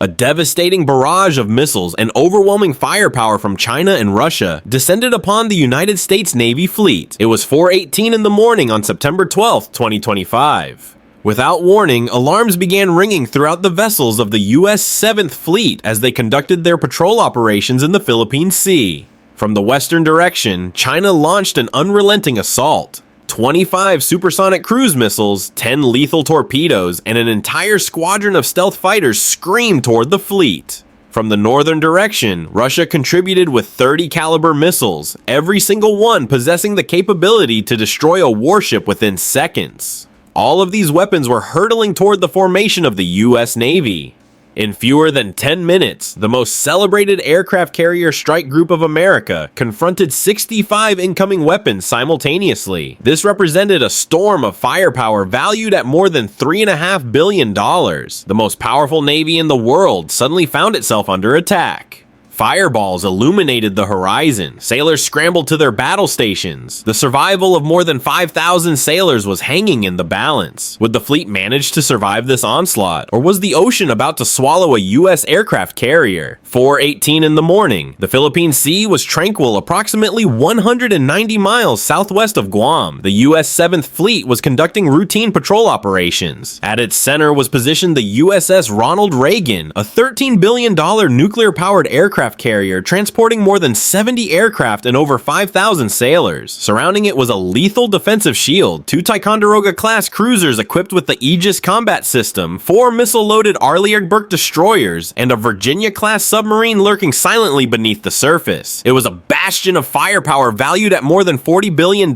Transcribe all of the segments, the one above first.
A devastating barrage of missiles and overwhelming firepower from China and Russia descended upon the United States Navy fleet. It was 4:18 in the morning on September 12, 2025. Without warning, alarms began ringing throughout the vessels of the U.S. 7th Fleet as they conducted their patrol operations in the Philippine Sea. From the western direction, China launched an unrelenting assault. 25 supersonic cruise missiles, 10 lethal torpedoes, and an entire squadron of stealth fighters screamed toward the fleet. From the northern direction, Russia contributed with 30 caliber missiles, every single one possessing the capability to destroy a warship within seconds. All of these weapons were hurtling toward the formation of the U.S. Navy. In fewer than 10 minutes, the most celebrated aircraft carrier strike group of America confronted 65 incoming weapons simultaneously. This represented a storm of firepower valued at more than $3.5 billion. The most powerful navy in the world suddenly found itself under attack. Fireballs illuminated the horizon. Sailors scrambled to their battle stations. The survival of more than 5,000 sailors was hanging in the balance. Would the fleet manage to survive this onslaught, or was the ocean about to swallow a U.S. aircraft carrier? 4:18 in the morning. The Philippine Sea was tranquil approximately 190 miles southwest of Guam. The U.S. 7th Fleet was conducting routine patrol operations. At its center was positioned the USS Ronald Reagan, a $13 billion nuclear-powered aircraft carrier transporting more than 70 aircraft and over 5,000 sailors. Surrounding it was a lethal defensive shield, 2 Ticonderoga-class cruisers equipped with the Aegis combat system, 4 missile-loaded Arleigh-Burke destroyers, and a Virginia-class submarine lurking silently beneath the surface. It was a bastion of firepower valued at more than $40 billion,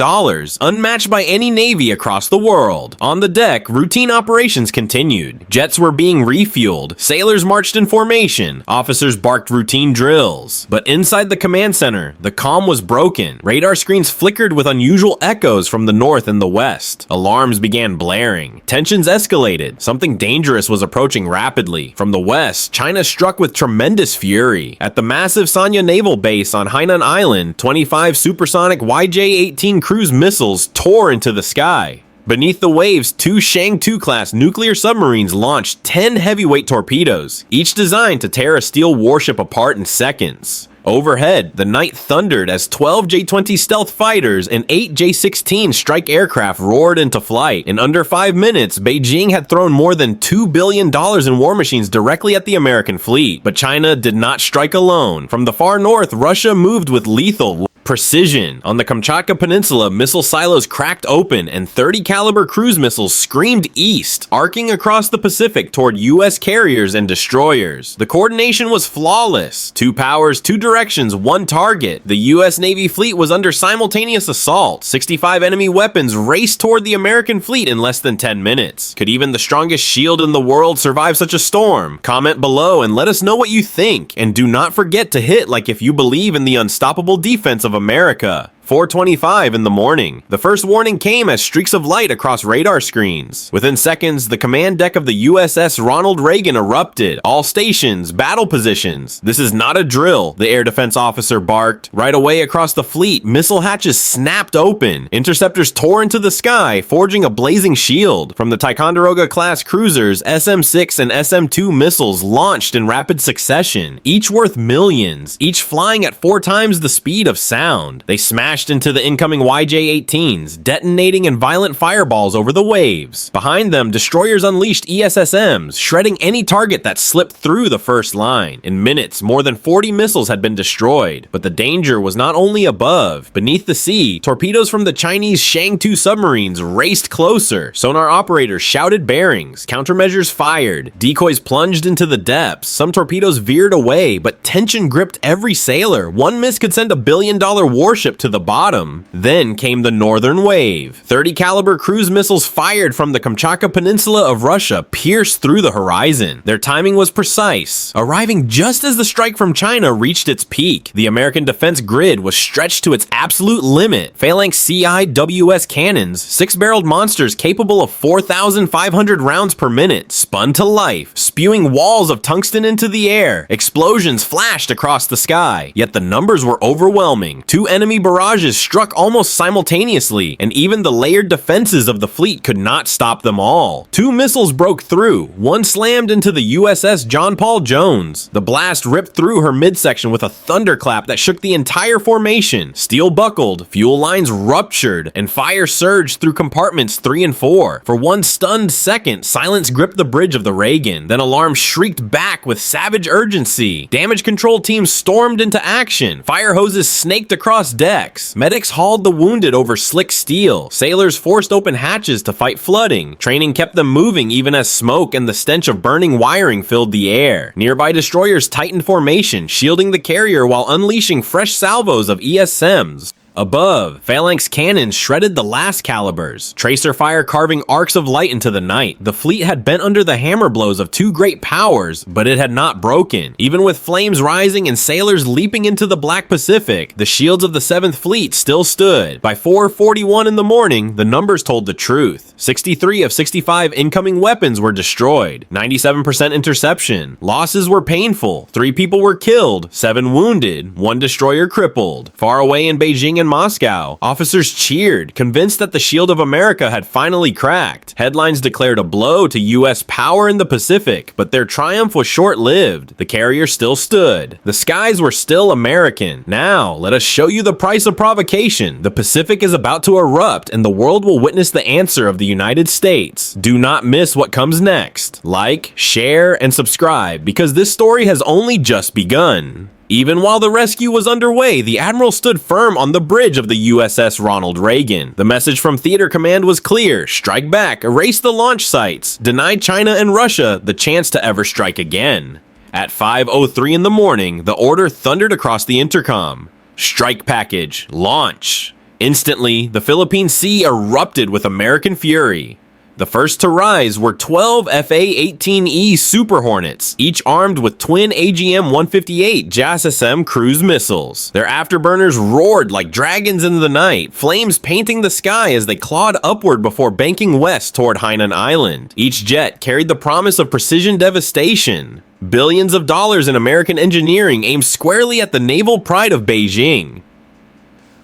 unmatched by any navy across the world. On the deck, routine operations continued. Jets were being refueled, sailors marched in formation, officers barked routine drills. But inside the command center, the calm was broken. Radar screens flickered with unusual echoes from the north and the west. Alarms began blaring. Tensions escalated. Something dangerous was approaching rapidly. From the west, China struck with tremendous fury. At the massive Sanya Naval Base on Hainan Island, 25 supersonic YJ-18 cruise missiles tore into the sky. Beneath the waves, 2 Shang-2-class nuclear submarines launched 10 heavyweight torpedoes, each designed to tear a steel warship apart in seconds. Overhead, the night thundered as 12 J-20 stealth fighters and 8 J-16 strike aircraft roared into flight. In under 5 minutes, Beijing had thrown more than $2 billion in war machines directly at the American fleet. But China did not strike alone. From the far north, Russia moved with lethal precision. On the Kamchatka Peninsula, missile silos cracked open and 30 caliber cruise missiles screamed east, arcing across the Pacific toward U.S. carriers and destroyers. The coordination was flawless. 2 powers, 2 directions, 1 target. The U.S. Navy fleet was under simultaneous assault. 65 enemy weapons raced toward the American fleet in less than 10 minutes. Could even the strongest shield in the world survive such a storm? Comment below and let us know what you think. And do not forget to hit like if you believe in the unstoppable defense of America. 4:25 in the morning. The first warning came as streaks of light across radar screens. Within seconds, the command deck of the USS Ronald Reagan erupted. All stations, battle positions. This is not a drill, the air defense officer barked. Right away across the fleet, missile hatches snapped open. Interceptors tore into the sky, forging a blazing shield. From the Ticonderoga-class cruisers, SM-6 and SM-2 missiles launched in rapid succession, each worth millions, each flying at 4 times the speed of sound. They smashed into the incoming YJ-18s, detonating in violent fireballs over the waves. Behind them, destroyers unleashed ESSMs, shredding any target that slipped through the first line. In minutes, more than 40 missiles had been destroyed. But the danger was not only above. Beneath the sea, torpedoes from the Chinese Shang-2 submarines raced closer. Sonar operators shouted bearings. Countermeasures fired. Decoys plunged into the depths. Some torpedoes veered away, but tension gripped every sailor. One miss could send a billion-dollar warship to the bottom. Then came the northern wave. 30 caliber cruise missiles fired from the Kamchatka Peninsula of Russia pierced through the horizon. Their timing was precise, arriving just as the strike from China reached its peak. The American defense grid was stretched to its absolute limit. Phalanx CIWS cannons, 6-barreled monsters capable of 4,500 rounds per minute, spun to life, spewing walls of tungsten into the air. Explosions flashed across the sky, yet the numbers were overwhelming. 2 enemy barrage barrages struck almost simultaneously, and even the layered defenses of the fleet could not stop them all. 2 missiles broke through, one slammed into the USS John Paul Jones. The blast ripped through her midsection with a thunderclap that shook the entire formation. Steel buckled, fuel lines ruptured, and fire surged through compartments 3 and 4. For one stunned second, silence gripped the bridge of the Reagan. Then alarms shrieked back with savage urgency. Damage control teams stormed into action. Fire hoses snaked across decks. Medics hauled the wounded over slick steel. Sailors forced open hatches to fight flooding. Training kept them moving even as smoke and the stench of burning wiring filled the air. Nearby destroyers tightened formation, shielding the carrier while unleashing fresh salvos of ESMs. Above, phalanx cannons shredded the last calibers, tracer fire carving arcs of light into the night. The fleet had bent under the hammer blows of 2 great powers, but it had not broken. Even with flames rising and sailors leaping into the Black Pacific, the shields of the 7th Fleet still stood. By 4:41 in the morning, the numbers told the truth. 63 of 65 incoming weapons were destroyed, 97% interception. Losses were painful. 3 people were killed, 7 wounded, 1 destroyer crippled. Far away in Beijing and Moscow, officers cheered, convinced that the shield of America had finally cracked. Headlines declared a blow to U.S. power in the Pacific, but their triumph was short-lived. The carrier still stood. The skies were still American. Now, let us show you the price of provocation. The Pacific is about to erupt, and the world will witness the answer of the United States. Do not miss what comes next. Like, share, and subscribe, because this story has only just begun. Even while the rescue was underway, the Admiral stood firm on the bridge of the USS Ronald Reagan. The message from Theater Command was clear: strike back, erase the launch sites, deny China and Russia the chance to ever strike again. At 5:03 in the morning, the order thundered across the intercom. Strike package, launch. Instantly, the Philippine Sea erupted with American fury. The first to rise were 12 FA-18E Super Hornets, each armed with twin AGM-158 JASSM cruise missiles. Their afterburners roared like dragons in the night, flames painting the sky as they clawed upward before banking west toward Hainan Island. Each jet carried the promise of precision devastation. Billions of dollars in American engineering aimed squarely at the naval pride of Beijing.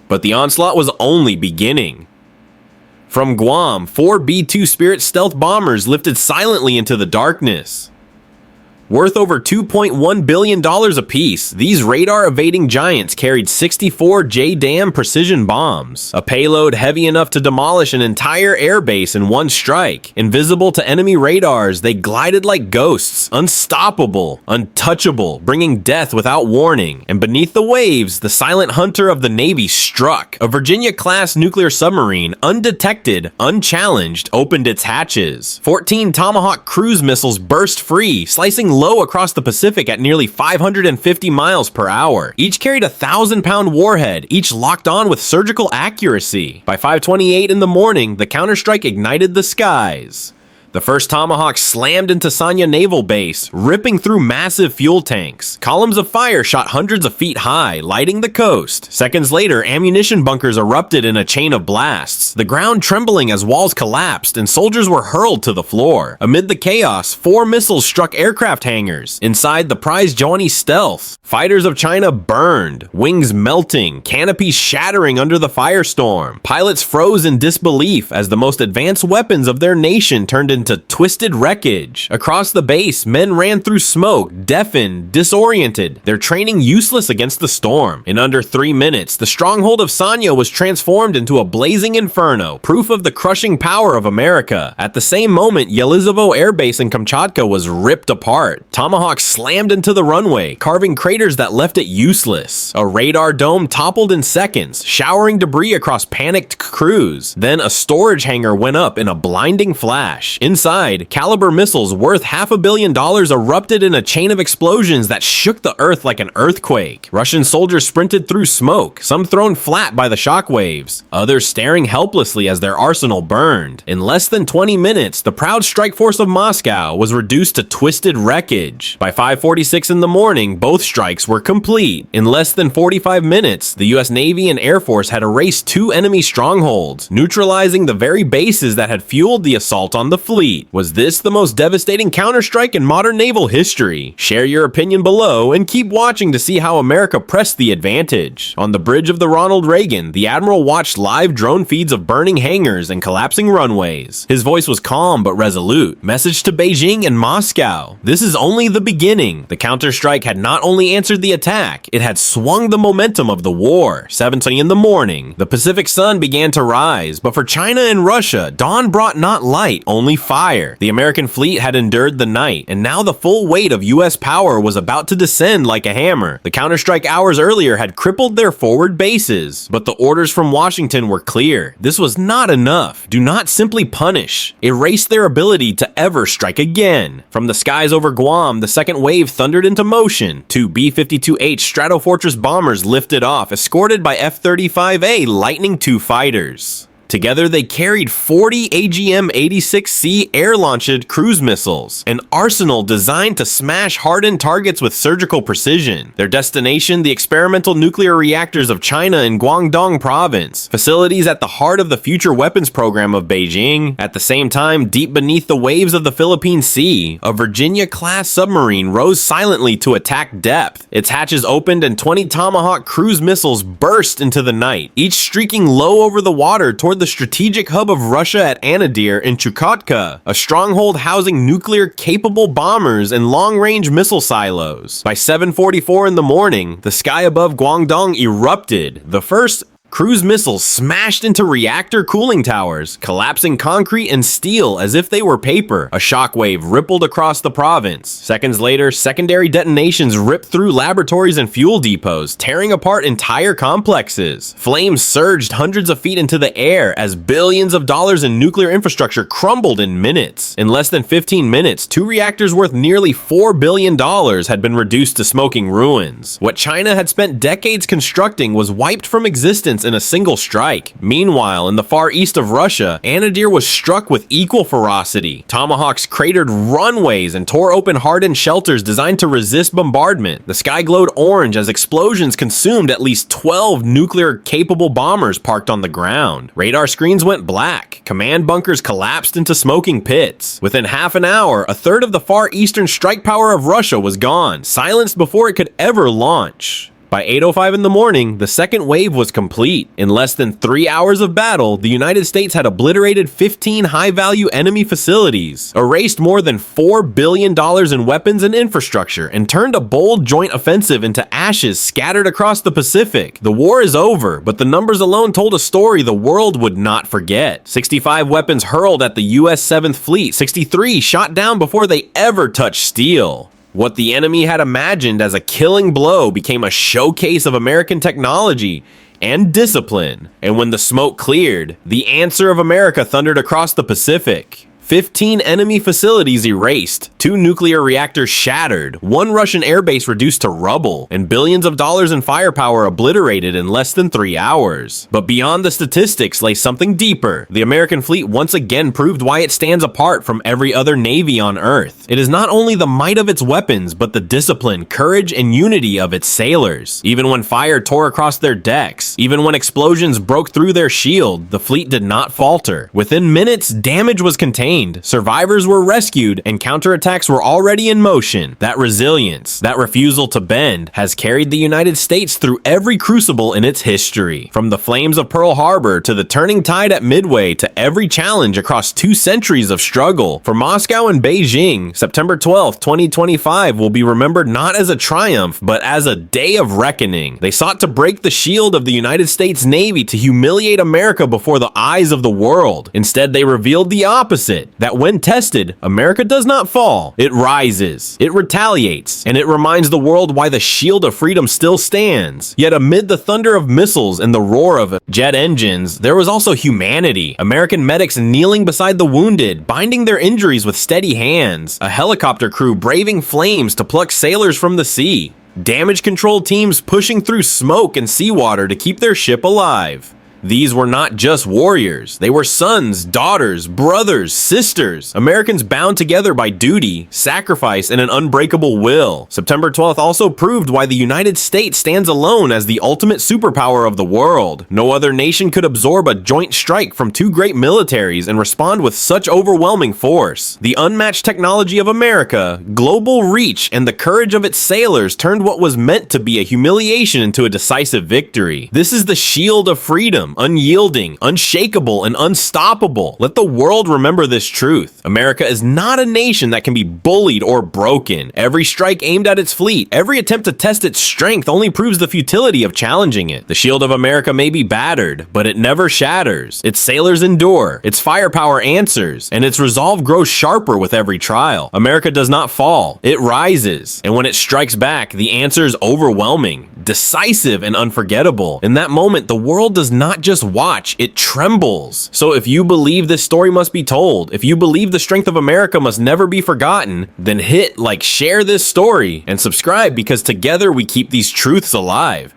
But the onslaught was only beginning. From Guam, 4 B-2 Spirit stealth bombers lifted silently into the darkness. Worth over $2.1 billion apiece, these radar-evading giants carried 64 JDAM precision bombs, a payload heavy enough to demolish an entire airbase in one strike. Invisible to enemy radars, they glided like ghosts, unstoppable, untouchable, bringing death without warning. And beneath the waves, the silent hunter of the Navy struck. A Virginia-class nuclear submarine, undetected, unchallenged, opened its hatches. 14 Tomahawk cruise missiles burst free, slicing low across the Pacific at nearly 550 miles per hour. Each carried a 1,000-pound warhead, each locked on with surgical accuracy. By 5:28 in the morning, the counterstrike ignited the skies. The first Tomahawk slammed into Sanya Naval Base, ripping through massive fuel tanks. Columns of fire shot hundreds of feet high, lighting the coast. Seconds later, ammunition bunkers erupted in a chain of blasts, the ground trembling as walls collapsed and soldiers were hurled to the floor. Amid the chaos, 4 missiles struck aircraft hangars. Inside the prize Johnny Stealth, fighters of China burned, wings melting, canopies shattering under the firestorm. Pilots froze in disbelief as the most advanced weapons of their nation turned into twisted wreckage. Across the base, men ran through smoke, deafened, disoriented, their training useless against the storm. In under 3 minutes, the stronghold of Sanya was transformed into a blazing inferno, proof of the crushing power of America. At the same moment, Yelizovo Air Base in Kamchatka was ripped apart. Tomahawk slammed into the runway, carving craters that left it useless. A radar dome toppled in seconds, showering debris across panicked crews. Then a storage hangar went up in a blinding flash. Inside, Caliber missiles worth $500 million erupted in a chain of explosions that shook the earth like an earthquake. Russian soldiers sprinted through smoke, some thrown flat by the shockwaves, others staring helplessly as their arsenal burned. In less than 20 minutes, the proud strike force of Moscow was reduced to twisted wreckage. By 5:46 in the morning, both strikes were complete. In less than 45 minutes, the US Navy and Air Force had erased 2 enemy strongholds, neutralizing the very bases that had fueled the assault on the fleet. fleet. Was this the most devastating counterstrike in modern naval history? Share your opinion below and keep watching to see how America pressed the advantage. On the bridge of the Ronald Reagan, the Admiral watched live drone feeds of burning hangars and collapsing runways. His voice was calm but resolute. Message to Beijing and Moscow: this is only the beginning. The counterstrike had not only answered the attack, it had swung the momentum of the war. 7:20 in the morning, the Pacific sun began to rise, but for China and Russia, dawn brought not light, only fire. The American fleet had endured the night, and now the full weight of US power was about to descend like a hammer. The counterstrike hours earlier had crippled their forward bases, but the orders from Washington were clear. This was not enough. Do not simply punish. Erase their ability to ever strike again. From the skies over Guam, the second wave thundered into motion. Two B-52H Stratofortress bombers lifted off, escorted by F-35A Lightning II fighters. Together, they carried 40 AGM-86C air-launched cruise missiles, an arsenal designed to smash hardened targets with surgical precision. Their destination, the experimental nuclear reactors of China in Guangdong province, facilities at the heart of the future weapons program of Beijing. At the same time, deep beneath the waves of the Philippine Sea, a Virginia-class submarine rose silently to attack depth. Its hatches opened and 20 Tomahawk cruise missiles burst into the night, each streaking low over the water toward the strategic hub of Russia at Anadyr in Chukotka, a stronghold housing nuclear-capable bombers and long-range missile silos. By 7:44 in the morning, the sky above Guangdong erupted. The first cruise missiles smashed into reactor cooling towers, collapsing concrete and steel as if they were paper. A shockwave rippled across the province. Seconds later, secondary detonations ripped through laboratories and fuel depots, tearing apart entire complexes. Flames surged hundreds of feet into the air as billions of dollars in nuclear infrastructure crumbled in minutes. In less than 15 minutes, two reactors worth nearly $4 billion had been reduced to smoking ruins. What China had spent decades constructing was wiped from existence in a single strike. Meanwhile, in the far east of Russia, Anadyr was struck with equal ferocity. Tomahawks cratered runways and tore open hardened shelters designed to resist bombardment. The sky glowed orange as explosions consumed at least 12 nuclear-capable bombers parked on the ground. Radar screens went black. Command bunkers collapsed into smoking pits. Within half an hour, a third of the far eastern strike power of Russia was gone, silenced before it could ever launch. By 8:05 in the morning, the second wave was complete. In less than 3 hours of battle, the United States had obliterated 15 high-value enemy facilities, erased more than $4 billion in weapons and infrastructure, and turned a bold joint offensive into ashes scattered across the Pacific. The war is over, but the numbers alone told a story the world would not forget. 65 weapons hurled at the U.S. 7th Fleet, 63 shot down before they ever touched steel. What the enemy had imagined as a killing blow became a showcase of American technology and discipline. And when the smoke cleared, the answer of America thundered across the Pacific. 15 enemy facilities erased, 2 nuclear reactors shattered, 1 Russian airbase reduced to rubble, and billions of dollars in firepower obliterated in less than 3 hours. But beyond the statistics lay something deeper. The American fleet once again proved why it stands apart from every other navy on Earth. It is not only the might of its weapons, but the discipline, courage, and unity of its sailors. Even when fire tore across their decks, even when explosions broke through their shield, the fleet did not falter. Within minutes, damage was contained. Survivors were rescued, and counterattacks were already in motion. That resilience, that refusal to bend, has carried the United States through every crucible in its history. From the flames of Pearl Harbor to the turning tide at Midway to every challenge across 2 centuries of struggle. For Moscow and Beijing, September 12, 2025 will be remembered not as a triumph, but as a day of reckoning. They sought to break the shield of the United States Navy to humiliate America before the eyes of the world. Instead, they revealed the opposite. That when tested, America does not fall. It rises, it retaliates, and it reminds the world why the shield of freedom still stands. Yet amid the thunder of missiles and the roar of jet engines, there was also humanity. American medics kneeling beside the wounded, binding their injuries with steady hands. A helicopter crew braving flames to pluck sailors from the sea. Damage control teams pushing through smoke and seawater to keep their ship alive. These were not just warriors. They were sons, daughters, brothers, sisters. Americans bound together by duty, sacrifice, and an unbreakable will. September 12th also proved why the United States stands alone as the ultimate superpower of the world. No other nation could absorb a joint strike from two great militaries and respond with such overwhelming force. The unmatched technology of America, global reach, and the courage of its sailors turned what was meant to be a humiliation into a decisive victory. This is the shield of freedom, unyielding, unshakable, and unstoppable. Let the world remember this truth. America is not a nation that can be bullied or broken. Every strike aimed at its fleet, every attempt to test its strength only proves the futility of challenging it. The shield of America may be battered, but it never shatters. Its sailors endure, its firepower answers, and its resolve grows sharper with every trial. America does not fall, it rises. And when it strikes back, the answer is overwhelming, decisive, and unforgettable. In that moment, the world does not just watch, it trembles. So if you believe this story must be told, if you believe the strength of America must never be forgotten, then hit like, share this story, and subscribe because together we keep these truths alive.